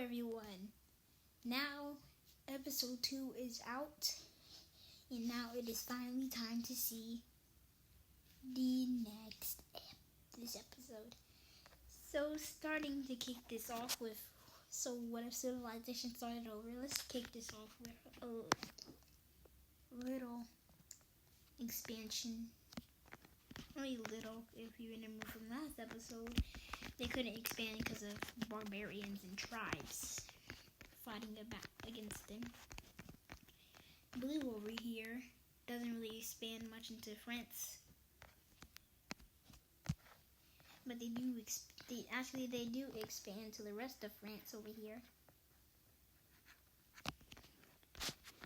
everyone. Now, episode 2 is out, and now it is finally time to see the next this episode. So, starting to kick this off with, what if civilization started over? Let's kick this off with a little expansion. Only little, if you remember from last episode. They couldn't expand because of barbarians and tribes fighting back against them. Blue over here doesn't really expand much into France, but they do expand to the rest of France over here,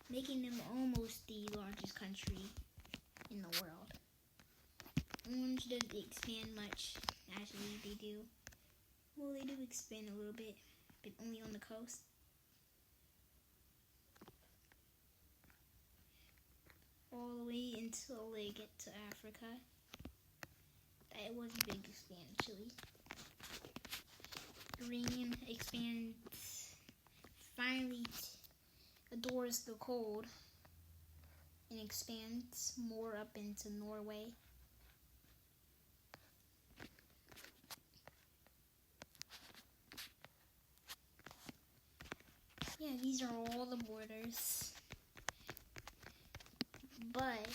making them almost the largest country in the world. Orange doesn't expand much. Actually, they do. Well, they do expand a little bit, but only on the coast. All the way until they get to Africa. That was a big expand, actually. Green expands, finally adores the cold, and expands more up into Norway. Yeah, these are all the borders. But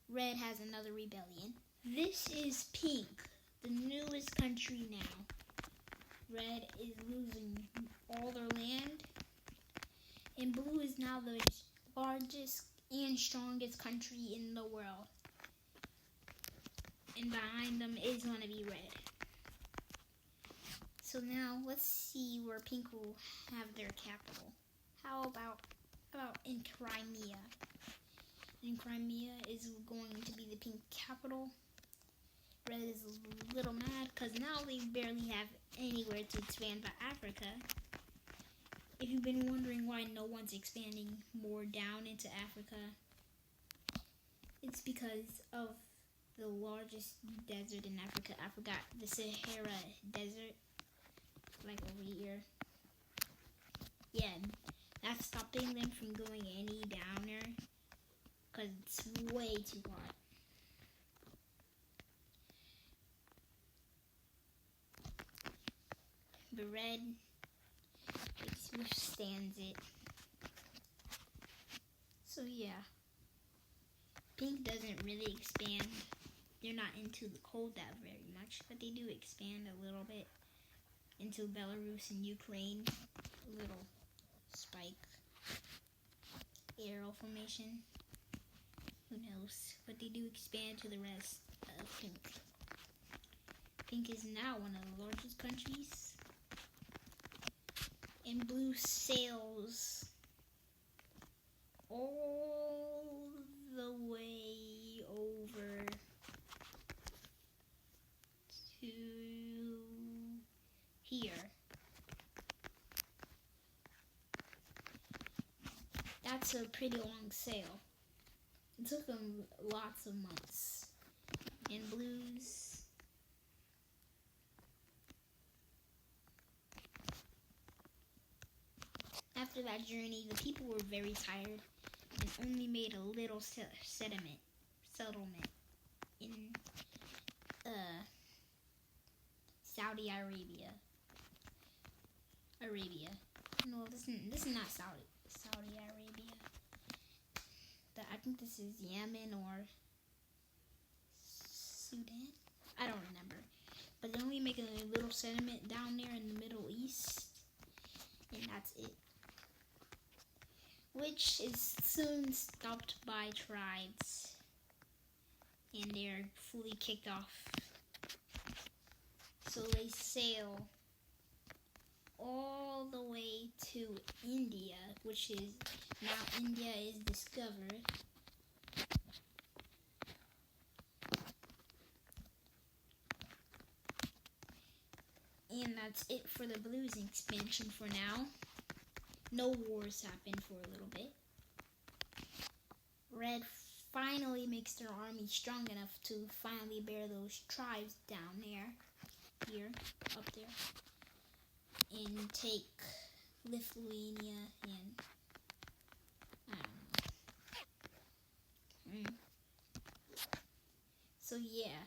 Red has another rebellion. This is Pink, the newest country now. Red is losing all their land, and Blue is now the largest and strongest country in the world. And behind them is going to be Red. So now let's see where Pink will have their capital. How about in Crimea? And Crimea is going to be the Pink capital. Red is a little mad because now they barely have anywhere to expand but Africa. If you've been wondering why no one's expanding more down into Africa, it's because of the largest desert in Africa. I forgot, the Sahara Desert. Like over here. Yeah, that's stopping them from going any downer because it's way too hot. But Red withstands it. So yeah, Pink doesn't really expand. They're not into the cold that very much, but they do expand a little bit into Belarus and Ukraine. A little spike arrow formation. Who knows? But they do expand to the rest of Pink. Pink is now one of the largest countries. And Blue sails all the way over to here. That's a pretty long sail. It took them lots of months. And Blues, after that journey, the people were very tired and only made a little settlement in Saudi Arabia. No, this is not Saudi Arabia. I think this is Yemen or Sudan. I don't remember. But they're only making a little settlement down there in the Middle East. And that's it. Which is soon stopped by tribes. And they're fully kicked off. So they sail all the way to India, which is now India is discovered. And that's it for the Blues expansion for now. No wars happen for a little bit. Red finally makes their army strong enough to finally bear those tribes down there, here, up there. and take Lithuania and I don't know. So yeah,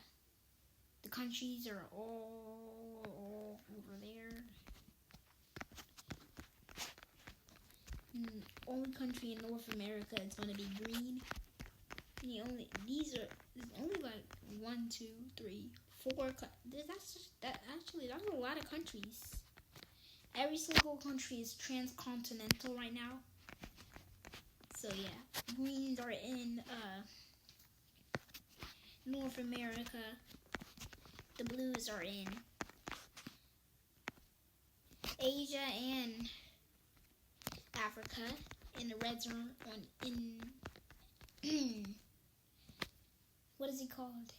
the countries are all over there. Only country in North America is going to be green. There's only like 1, 2, 3, 4. That's a lot of countries. Every single country is transcontinental right now. So yeah, greens are in North America. The blues are in Asia and Africa, and the reds are in what is it called?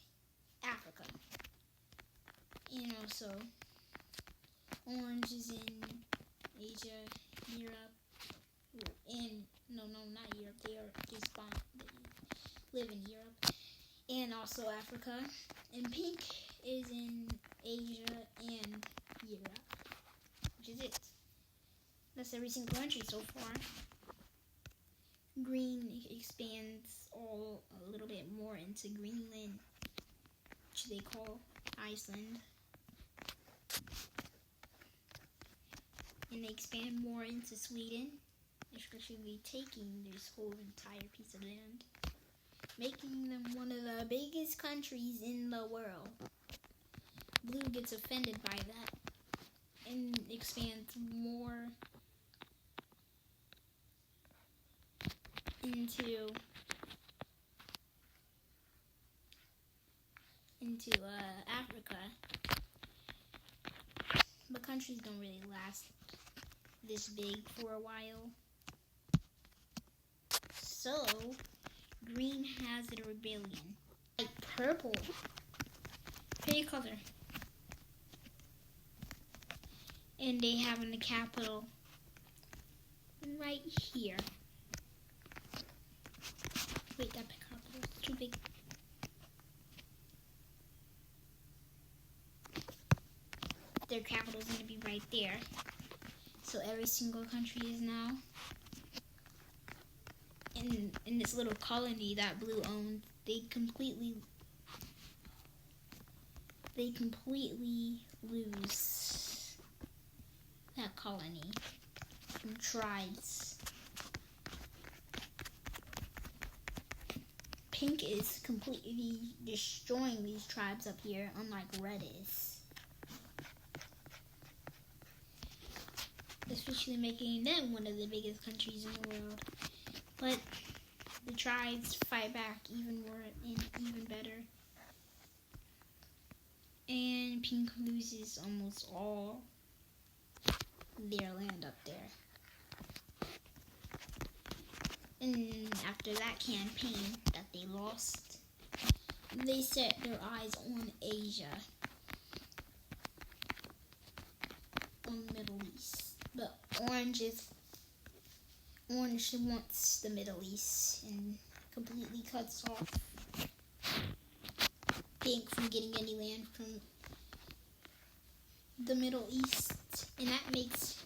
Africa. And also orange is in Asia, Europe, and no, not Europe. They live in Europe, and also Africa. And pink is in Asia and Europe, which is it. That's every single country so far. Green expands a little bit more into Greenland, which they call Iceland. And they expand more into Sweden, especially taking this whole entire piece of land, making them one of the biggest countries in the world. Blue gets offended by that and expands more into Africa. But countries don't really last this big for a while. So, green has a rebellion. Like purple. Pretty color. And they have in the capital right here. Wait, that capital is too big. Their capital is going to be right there. So every single country is now in this little colony that blue owns. They completely lose that colony from tribes. Pink is completely destroying these tribes up here, unlike red is. Especially making them one of the biggest countries in the world. But the tribes fight back even more and even better. And pink loses almost all their land up there. And after that campaign that they lost, they set their eyes on Asia, on the Middle East. But orange wants the Middle East and completely cuts off pink from getting any land from the Middle East, and that makes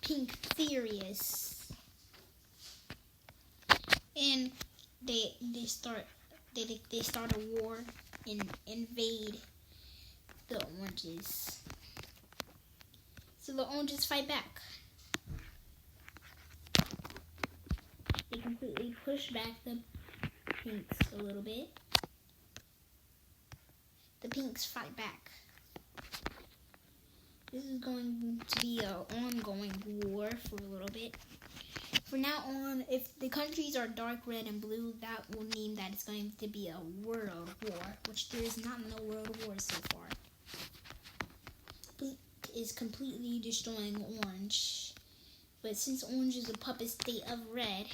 pink furious. And they start a war and invade the oranges. So the oranges fight back. They completely push back the pinks a little bit. The pinks fight back. This is going to be an ongoing war for a little bit. From now on, if the countries are dark red and blue, that will mean that it's going to be a world war, which there is not no world war so far. Pink is completely destroying orange. But since orange is a puppet state of red,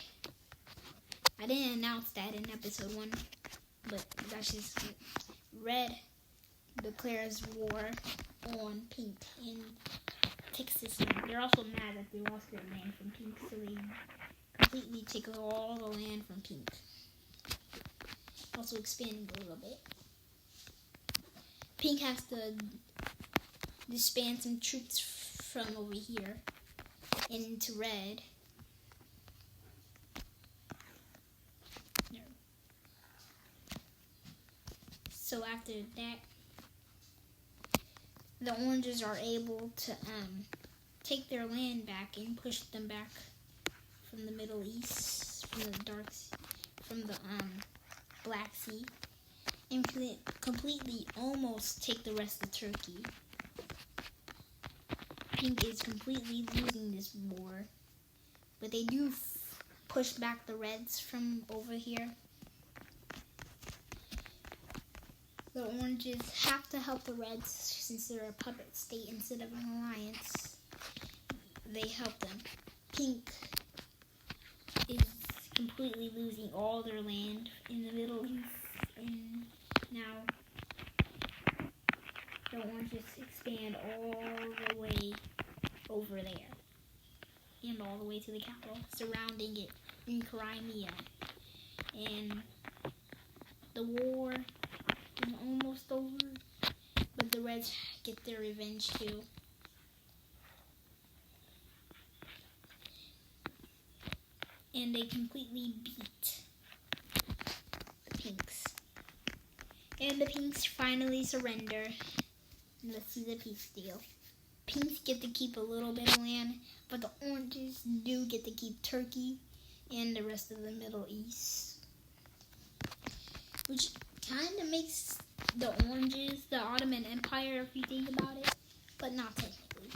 I didn't announce that in episode 1, but that's just it. Red declares war on pink and takes this land. They're also mad that they lost their land from pink, so they completely take all the land from pink. Also expanding a little bit. Pink has to disband some troops from over here into red. So after that, the oranges are able to take their land back and push them back from the Middle East, from the Black Sea, and completely almost take the rest of Turkey. Pink is completely losing this war, but they do push back the reds from over here. The oranges have to help the reds since they're a puppet state instead of an alliance. They help them. Pink is completely losing all their land in the Middle East, and now the oranges expand all the way over there and all the way to the capital, surrounding it in Crimea. And the war is almost over, but the Reds get their revenge too. And they completely beat the Pinks. And the Pinks finally surrender. And let's see the peace deal. Pinks get to keep a little bit of land, but the Oranges do get to keep Turkey and the rest of the Middle East. Which kind of makes the Oranges the Ottoman Empire if you think about it, but not technically.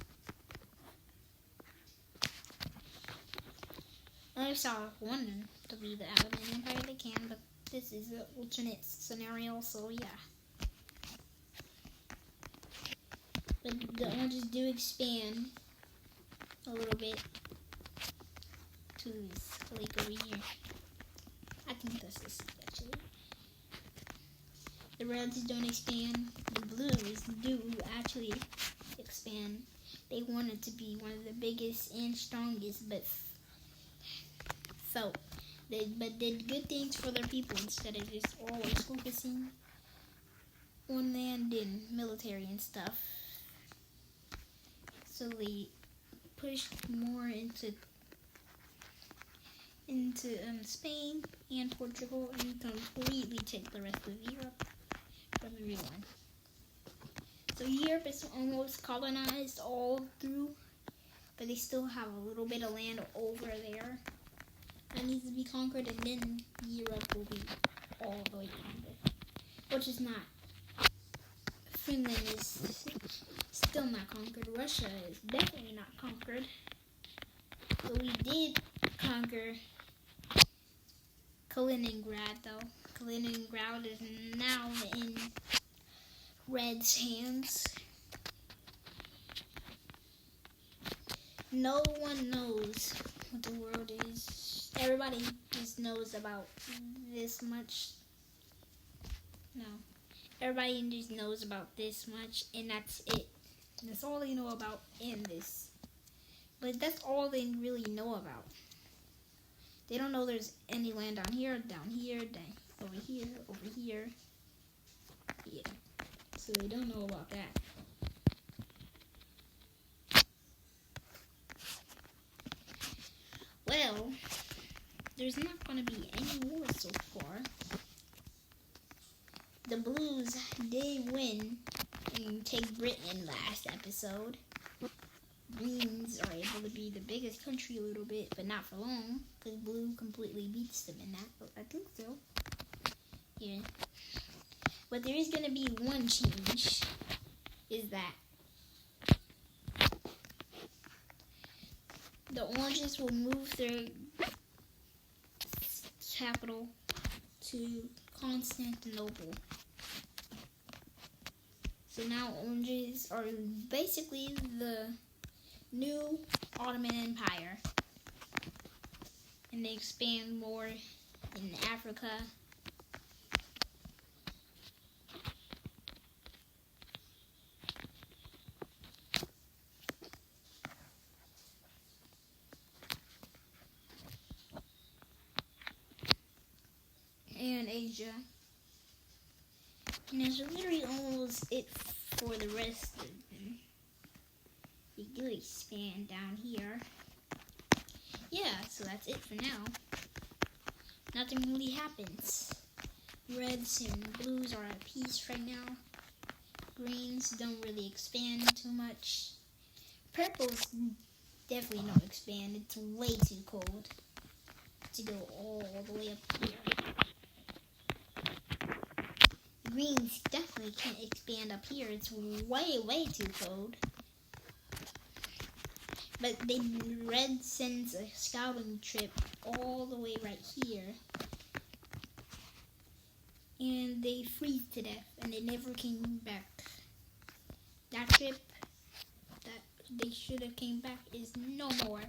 If I want to be the Ottoman Empire, they can, but this is an alternate scenario, so yeah. But the oranges do expand a little bit to this lake over here. I think this is actually. The reds don't expand. The blues do actually expand. They wanted to be one of the biggest and strongest, but did good things for their people instead of just always focusing on land and military and stuff. So they pushed more into Spain and Portugal and completely take the rest of Europe from everyone. So Europe is almost colonized all through, but they still have a little bit of land over there that needs to be conquered, and then Europe will be all the way conquered, which is not. Finland is still not conquered. Russia is definitely not conquered. But we did conquer Kaliningrad, though. Kaliningrad is now in Red's hands. No one knows what the world is. Everybody just knows about this much. No. Everybody just knows about this much, and that's it. That's all they know about in this. But that's all they really know about. They don't know there's any land down here, over here. Yeah. So they don't know about that. Well, there's not going to be any war so far. The Blues did win and take Britain last episode. Greens are able to be the biggest country a little bit, but not for long, because Blue completely beats them in that. I think so. Yeah. But there is going to be one change, is that the Oranges will move their capital to Constantinople. So now Oranges are basically the new Ottoman Empire. And they expand more in Africa. And Asia. And that's literally almost it for the rest of them. they do expand down here. Yeah, so that's it for now. Nothing really happens. Reds and blues are at peace right now. Greens don't really expand too much. Purples definitely don't expand. It's way too cold to go all the way up here. Greens definitely can't expand up here. It's way too cold. But red sends a scouting trip all the way right here. And they freeze to death and they never came back. That trip that they should have came back is no more.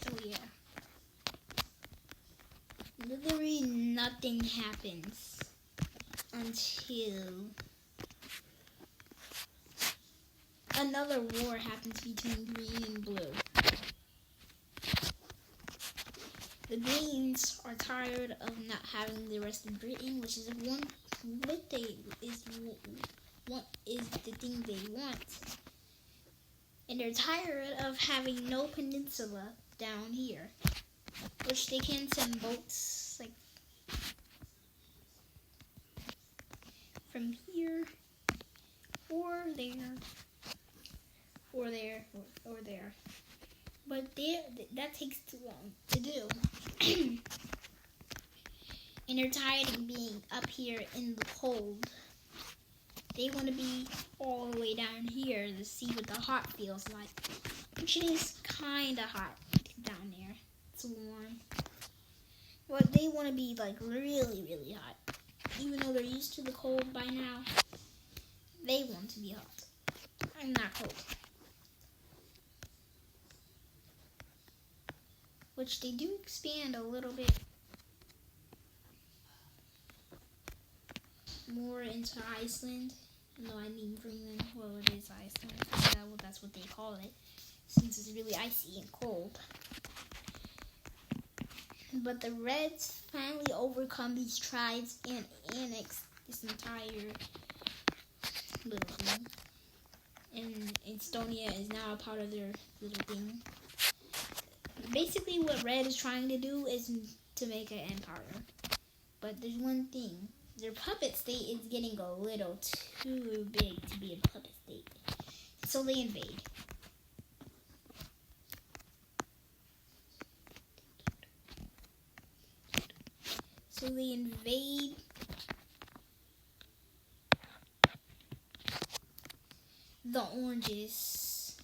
So yeah. Literally nothing happens until another war happens between green and blue. The Greens are tired of not having the rest of Britain, which is the thing they want. And they're tired of having no peninsula down here, which they can send boats like from here or there or there or there. But that takes too long to do. And they're tired of being up here in the cold. They want to be all the way down here to see what the hot feels like. Which is kind of hot down there. It's warm. But they want to be like really hot. Even though they're used to the cold by now, they want to be hot. I'm not cold. Which they do expand a little bit more into Iceland. No, I mean Greenland. Well, it is Iceland. Yeah, well, that's what they call it, since it's really icy and cold. But the Reds finally overcome these tribes and annex this entire little thing. And Estonia is now a part of their little thing. Basically, what Red is trying to do is to make an empire. But there's one thing. Their puppet state is getting a little too big to be a puppet state. So they invade. So they invade the oranges.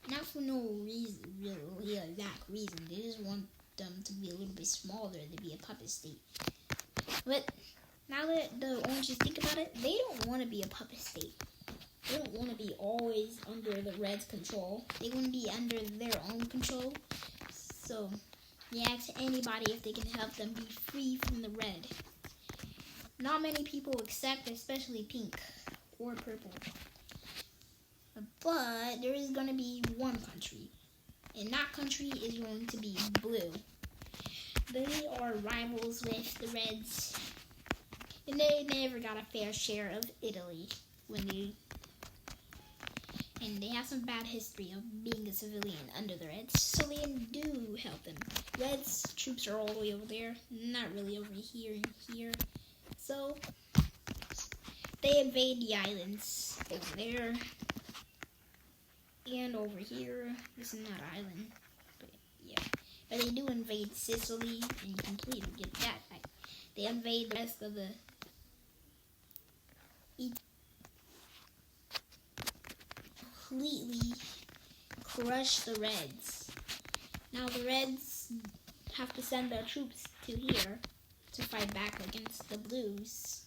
Not for no reason, really exact reason. They just want them to be a little bit smaller to be a puppet state. But now that the oranges think about it, they don't want to be a puppet state. They don't want to be always under the Reds' control. They want to be under their own control. So they ask anybody if they can help them be free from the Red. Not many people accept, especially pink or purple. But there is going to be one country, and that country is going to be blue. They are rivals with the Reds, and they never got a fair share of Italy and they have some bad history of being a civilian under the Reds, so they do help them. Reds troops are all the way over there, not really over here and here. So they invade the islands over there and over here. This is not an island, but yeah. But they do invade Sicily and completely get that back. They invade the rest of the completely crush the Reds. Now the Reds have to send their troops to here to fight back against the Blues.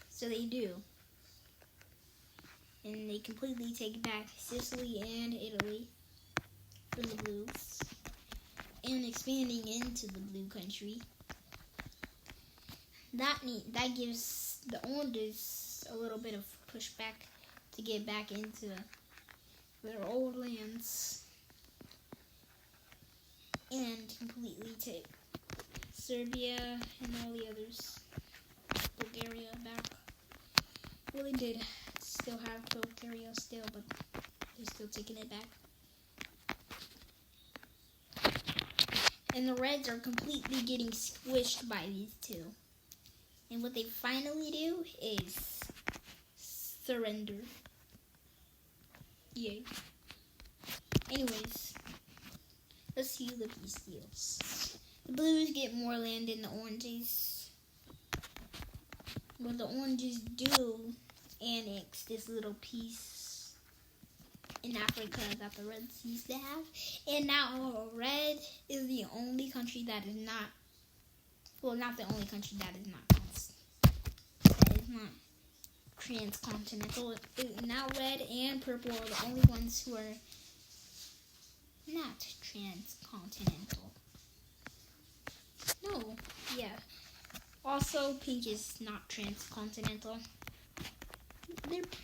So they do. And they completely take back Sicily and Italy from the Blues. And expanding into the blue country. That gives the Oranges a little bit of pushback to get back into their old lands and completely take Serbia and all the others, Bulgaria back. Really did still have Bulgaria still, but they're still taking it back. And the Reds are completely getting squished by these two. And what they finally do is surrender. Yay. Anyways, let's see the peace deals. The Blues get more land than the Oranges. What the Oranges do annex this little piece in Africa that the Reds used to have. And now Red is the only country that is not, well, not the only country that is not transcontinental. Now Red and Purple are the only ones who are not transcontinental. No, yeah. Also, Pink is not transcontinental.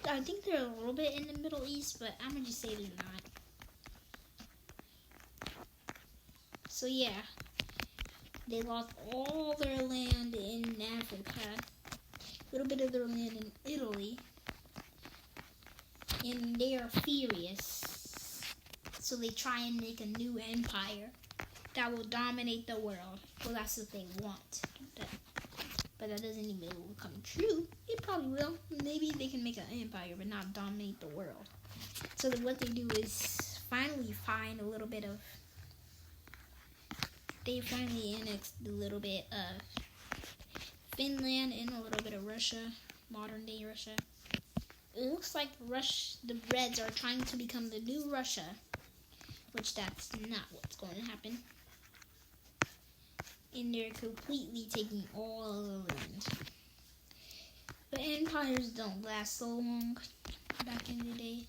I think they're a little bit in the Middle East, but I'm going to just say they're not. So yeah, they lost all their land in Africa, a little bit of their land in Italy, and they are furious. So they try and make a new empire that will dominate the world. Well, that's what they want. But that doesn't even come true. It probably will. Maybe they can make an empire, but not dominate the world. So what they do is finally find a little bit of... They finally annexed a little bit of Finland and a little bit of Russia, modern day Russia. It looks like the Reds are trying to become the new Russia, which that's not what's going to happen. And they're completely taking all of the land. But empires don't last so long back in the day.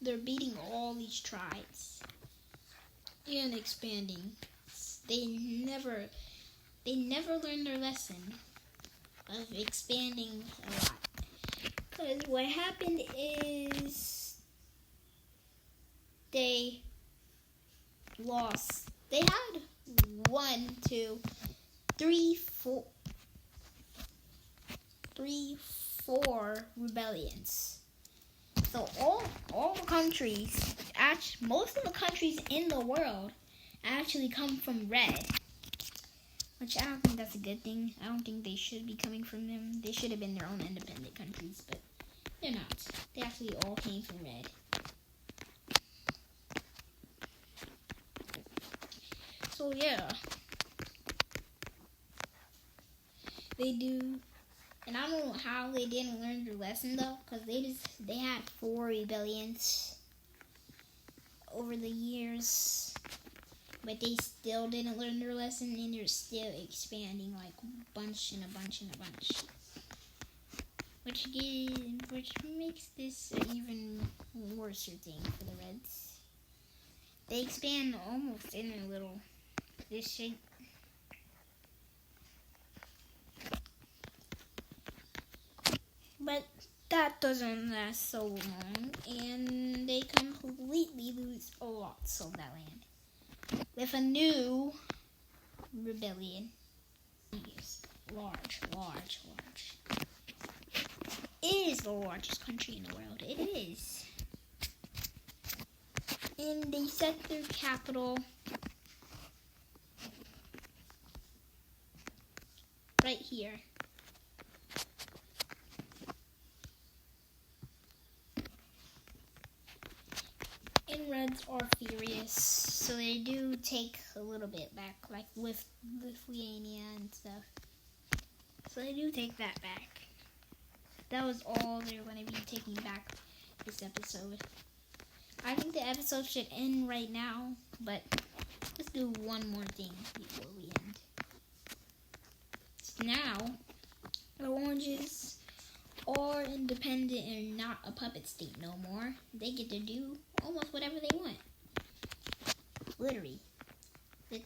They're beating all these tribes and expanding. They never learned their lesson of expanding a lot. Because what happened is they lost. They had 4 rebellions. So all the countries, most of the countries in the world actually come from Red. Which I don't think that's a good thing. I don't think they should be coming from them. They should have been their own independent countries, but they're not. They actually all came from Red. So yeah, they do, and I don't know how they didn't learn their lesson though, because they had 4 rebellions over the years, but they still didn't learn their lesson, and they're still expanding like a bunch and a bunch and a bunch, which makes this an even worse thing for the Reds. They expand almost in a little. This shape. But that doesn't last so long, and they completely lose lots of that land with a new rebellion. Large. It is the largest country in the world. It is. And they set their capital right here. And Reds are furious, so they do take a little bit back, like with Lithuania and stuff. So they do take that back. That was all they're going to be taking back this episode. I think the episode should end right now, but let's do one more thing before we end. Now, the Oranges are independent and not a puppet state no more. They get to do almost whatever they want. Literally. They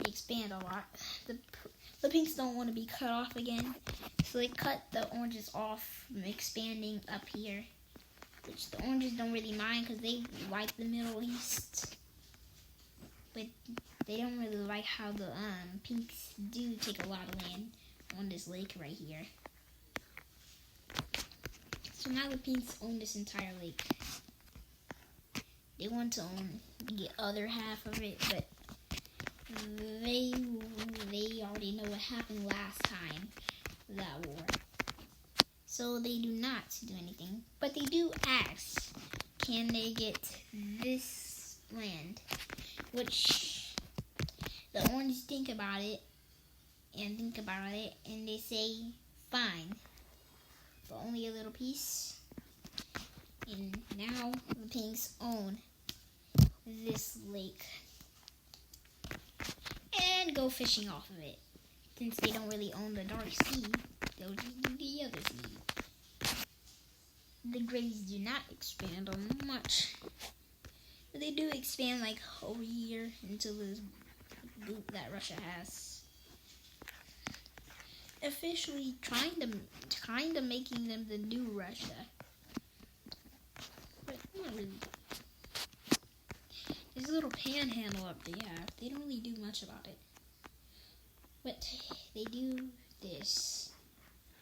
expand a lot. The Pinks don't want to be cut off again, so they cut the Oranges off from expanding up here, which the Oranges don't really mind because they like the Middle East. But they don't really like how the Pinks do take a lot of land, on this lake right here. So now the Pinks own this entire lake. They want to own the other half of it, but they already know what happened last time, that war. So they do not do anything, but they do ask, can they get this land? Which the Orange think about it, and they say, fine, but only a little piece. And now the Pinks own this lake and go fishing off of it. Since they don't really own the Dark Sea, they'll just do the other sea. The Grays do not expand on much, but they do expand like over here into this loop that Russia has. Officially kind of making them the new Russia. But not really. This little panhandle up they don't really do much about it. But they do this.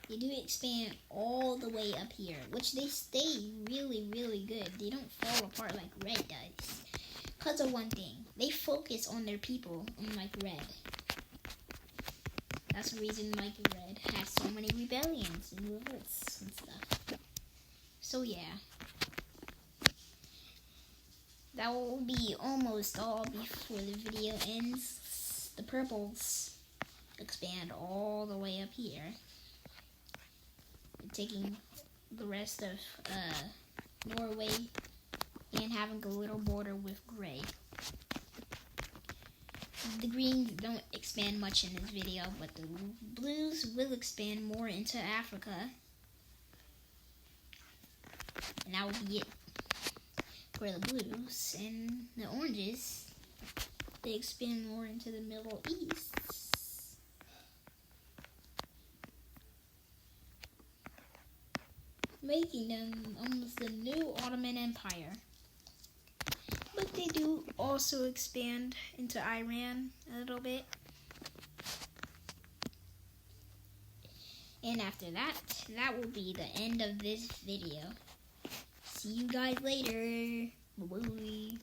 They do expand all the way up here, which they stay really, really good. They don't fall apart like Red does. Because of one thing. They focus on their people, unlike Red. That's the reason like Red has so many rebellions and revolts and stuff. So yeah. That will be almost all before the video ends. The purples expand all the way up here, taking the rest of Norway and having a little border with gray. The greens don't expand much in this video, but the blues will expand more into Africa. And that will be it for the blues. And the oranges, they expand more into the Middle East. Making them almost the new Ottoman Empire. But they do also expand into Iran a little bit. And after that, that will be the end of this video. See you guys later. Bye-bye.